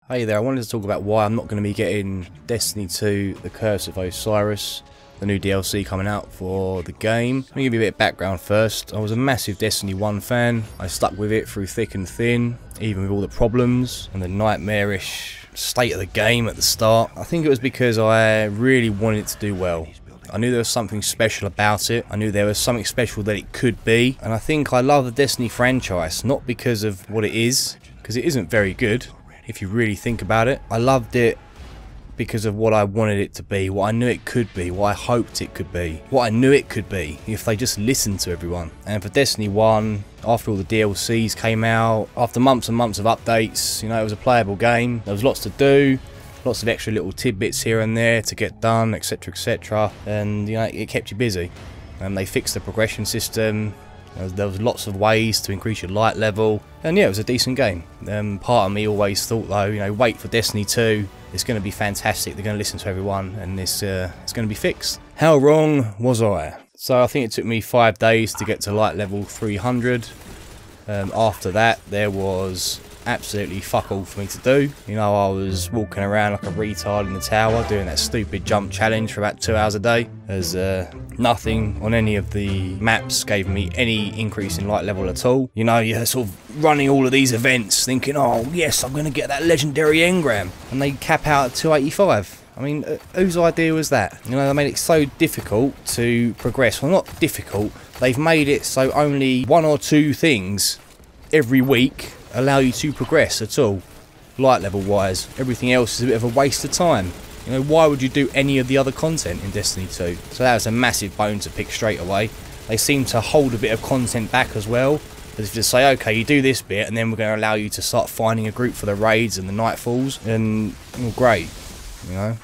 Hey there, I wanted to talk about why I'm not going to be getting Destiny 2, The Curse of Osiris, the new DLC coming out for the game. Let me give you a bit of background first. I was a massive Destiny 1 fan. I stuck with it through thick and thin, even with all the problems and the nightmarish state of the game at the start. I think it was because I really wanted it to do well. I knew there was something special about it. I knew there was something special that it could be. And I think I love the Destiny franchise, not because of what it is, because it isn't very good. If you really think about it, I loved it because of what I wanted it to be, what I knew it could be, what I hoped it could be, what I knew it could be if they just listened to everyone. And for Destiny 1, after all the DLCs came out, after months and months of updates, you know, it was a playable game. There was lots to do, lots of extra little tidbits here and there to get done, etc, etc, and you know, it kept you busy. And they fixed the progression system. There was lots of ways to increase your light level, and yeah, it was a decent game. Part of me always thought though, you know, wait for Destiny 2, it's going to be fantastic, they're going to listen to everyone, and it's going to be fixed. How wrong was I? So I think it took me 5 days to get to light level 300. After that, there was absolutely fuck all for me to do. You know, I was walking around like a retard in the tower doing that stupid jump challenge for about 2 hours a day, as nothing on any of the maps gave me any increase in light level at all. You know, you're sort of running all of these events thinking, oh yes, I'm going to get that legendary engram, and they cap out at 285. I mean, whose idea was that? You know, they made it so difficult to progress. Well, not difficult, they've made it so only 1 or 2 things every week allow you to progress at all, light level wise. Everything else is a bit of a waste of time. You know, why would you do any of the other content in Destiny 2? So that was a massive bone to pick straight away. They seem to hold a bit of content back as well, as if to say, okay, you do this bit and then we're going to allow you to start finding a group for the raids and the nightfalls, and well, great, you know.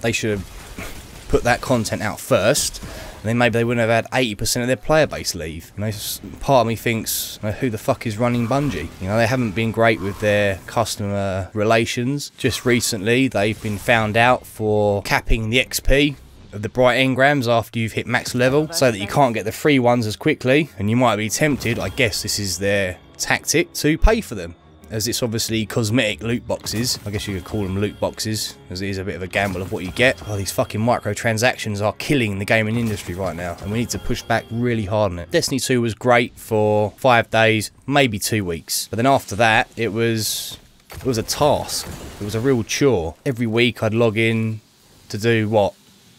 They should have put that content out first, and then maybe they wouldn't have had 80% of their player base leave. You know, part of me thinks, you know, who the fuck is running Bungie? You know, they haven't been great with their customer relations. Just recently, they've been found out for capping the XP of the bright engrams after you've hit max level, so that you can't get the free ones as quickly, and you might be tempted, I guess this is their tactic, to pay for them. As it's obviously cosmetic loot boxes. I guess you could call them loot boxes, as it is a bit of a gamble of what you get. Oh, these fucking microtransactions are killing the gaming industry right now, and we need to push back really hard on it. Destiny 2 was great for 5 days, maybe 2 weeks. But then after that, it was a task. It was a real chore. Every week I'd log in to do what?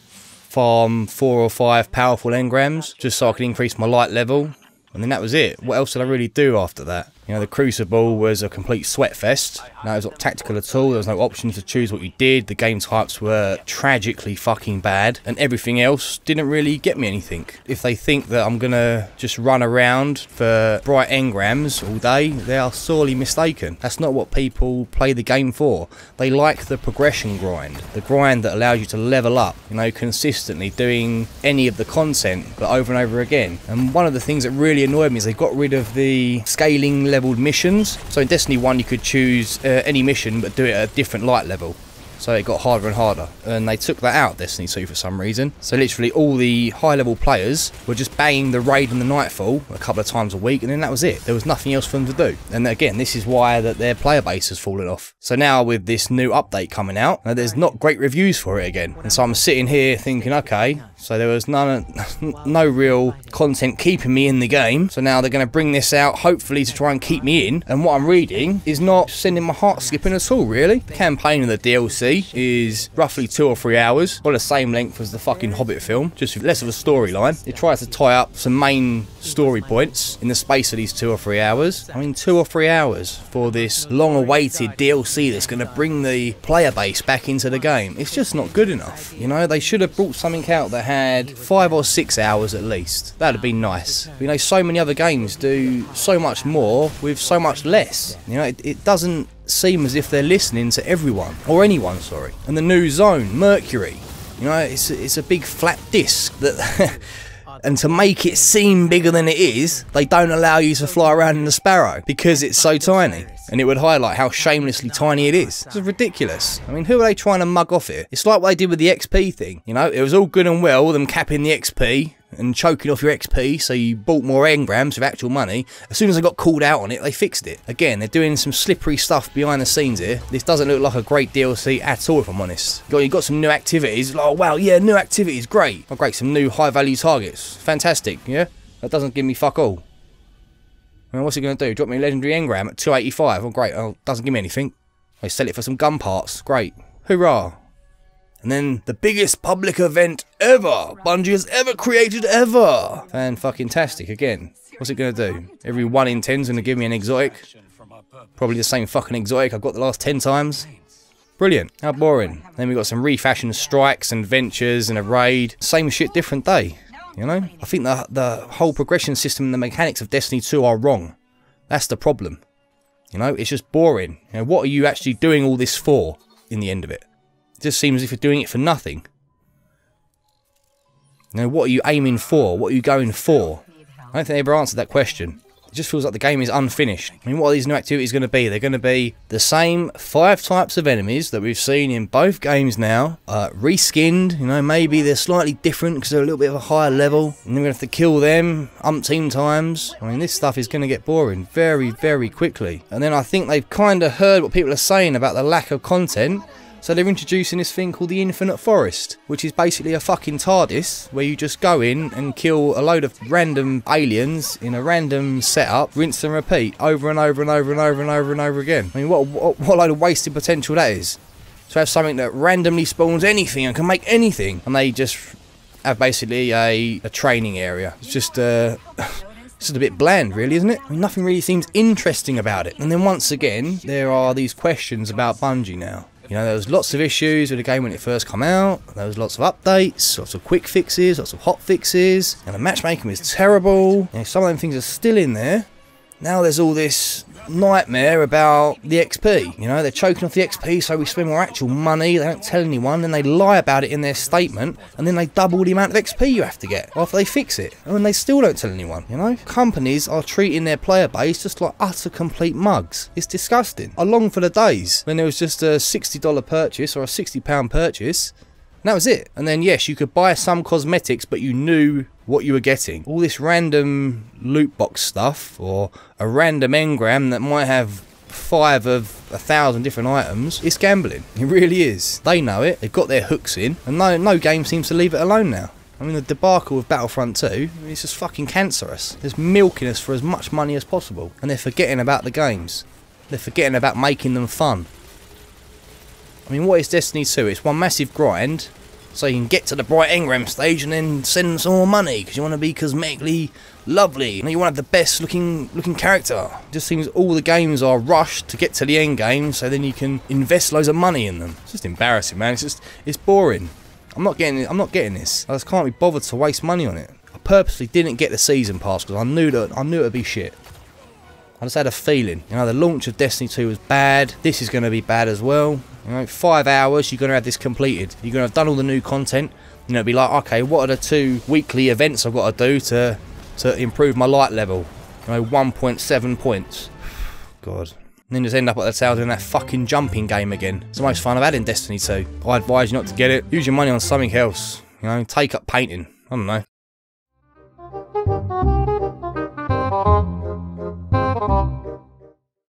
Farm 4 or 5 powerful engrams, just so I could increase my light level. And then that was it. What else did I really do after that? You know, the Crucible was a complete sweat fest. No, it was not tactical at all. There was no option to choose what you did. The game types were tragically fucking bad. And everything else didn't really get me anything. If they think that I'm going to just run around for bright engrams all day, they are sorely mistaken. That's not what people play the game for. They like the progression grind. The grind that allows you to level up, you know, consistently doing any of the content, but over and over again. And one of the things that really annoyed me is they got rid of the scaling leveled missions. So in Destiny 1 you could choose any mission but do it at a different light level, so it got harder and harder, and they took that out of Destiny 2 for some reason. So literally all the high level players were just banging the raid and the nightfall a couple of times a week, and then that was it. There was nothing else for them to do. And again, this is why that their player base has fallen off. So now with this new update coming out, there's not great reviews for it again, and so I'm sitting here thinking, okay, so there was no real content keeping me in the game, so now they're going to bring this out hopefully to try and keep me in, and what I'm reading is not sending my heart skipping at all, really. The campaign of the DLC is roughly 2 or 3 hours, or the same length as the fucking Hobbit film, just with less of a storyline. It tries to tie up some main story points in the space of these 2 or 3 hours. I mean, 2 or 3 hours for this long-awaited DLC that's going to bring the player base back into the game. It's just not good enough. You know, they should have brought something out that had 5 or 6 hours at least. That'd have been nice. You know, so many other games do so much more with so much less. You know, it doesn't seem as if they're listening to everyone, or anyone, sorry. And the new zone, Mercury, you know, it's a big flat disc that and to make it seem bigger than it is, they don't allow you to fly around in the Sparrow because it's so tiny, and it would highlight how shamelessly tiny it is. It's ridiculous. I mean, who are they trying to mug off here? It's like what they did with the XP thing. You know, it was all good and well, them capping the XP and choking off your XP, so you bought more engrams with actual money. As soon as I got called out on it, they fixed it. Again, they're doing some slippery stuff behind the scenes here. This doesn't look like a great DLC at all, if I'm honest. You've got some new activities. Like, oh wow, yeah, new activities, great. Oh great, some new high value targets. Fantastic, yeah? That doesn't give me fuck all. I mean, what's it going to do? Drop me a legendary engram at 285. Oh great, oh, doesn't give me anything. They sell it for some gun parts. Great. Hoorah. And then the biggest public event ever Bungie has ever created ever. Fan-fucking-tastic again. What's it going to do? Every 1 in 10's going to give me an exotic. Probably the same fucking exotic I've got the last 10 times. Brilliant. How boring. Then we've got some refashioned strikes and ventures and a raid. Same shit, different day. You know? I think the whole progression system and the mechanics of Destiny 2 are wrong. That's the problem. You know? It's just boring. You know, what are you actually doing all this for in the end of it? It just seems as if you're doing it for nothing. You know, what are you aiming for? What are you going for? I don't think they ever answered that question. It just feels like the game is unfinished. I mean, what are these new activities going to be? They're going to be the same 5 types of enemies that we've seen in both games now. Reskinned, you know, maybe they're slightly different because they're a little bit of a higher level. And then we're going to have to kill them umpteen times. I mean, this stuff is going to get boring very, very quickly. And then I think they've kind of heard what people are saying about the lack of content. So they're introducing this thing called the Infinite Forest, which is basically a fucking TARDIS, where you just go in and kill a load of random aliens in a random setup, rinse and repeat, over and over and over and over and over and over again. I mean, what load of wasted potential that is. So have something that randomly spawns anything and can make anything, and they just have basically a training area. It's just it's just a bit bland, really, isn't it? I mean, nothing really seems interesting about it. And then once again, there are these questions about Bungie now. You know, there was lots of issues with the game when it first came out. There was lots of updates, lots of quick fixes, lots of hot fixes. And the matchmaking was terrible. You know, some of them things are still in there. Now there's all this nightmare about the XP. You know, they're choking off the XP so we spend more actual money. They don't tell anyone, then they lie about it in their statement, and then they double the amount of XP you have to get after they fix it. And they still don't tell anyone, you know? Companies are treating their player base just like utter complete mugs. It's disgusting. I long for the days when there was just a $60 purchase or a £60 purchase. And that was it. And then yes, you could buy some cosmetics, but you knew what you were getting. All this random loot box stuff, or a random engram that might have 5 of 1,000 different items, it's gambling. It really is. They know it. They've got their hooks in, and no game seems to leave it alone now. I mean, the debacle of Battlefront 2 is just fucking cancerous. They're milking us for as much money as possible, and they're forgetting about the games. They're forgetting about making them fun. I mean, what is Destiny 2? It's one massive grind, so you can get to the bright engram stage and then send some more money, because you want to be cosmetically lovely. You know, you want to have the best looking character. It just seems all the games are rushed to get to the end game, so then you can invest loads of money in them. It's just embarrassing, man. It's boring. I'm not getting this. I just can't be bothered to waste money on it. I purposely didn't get the season pass because I knew it would be shit. I just had a feeling. You know, the launch of Destiny 2 was bad. This is going to be bad as well. You know, 5 hours, you're going to have this completed. You're going to have done all the new content. You know, be like, okay, what are the 2 weekly events I've got to do to improve my light level? You know, 1.7 points. God. And then just end up at the tail doing that fucking jumping game again. It's the most fun I've had in Destiny 2. I advise you not to get it. Use your money on something else. You know, take up painting. I don't know.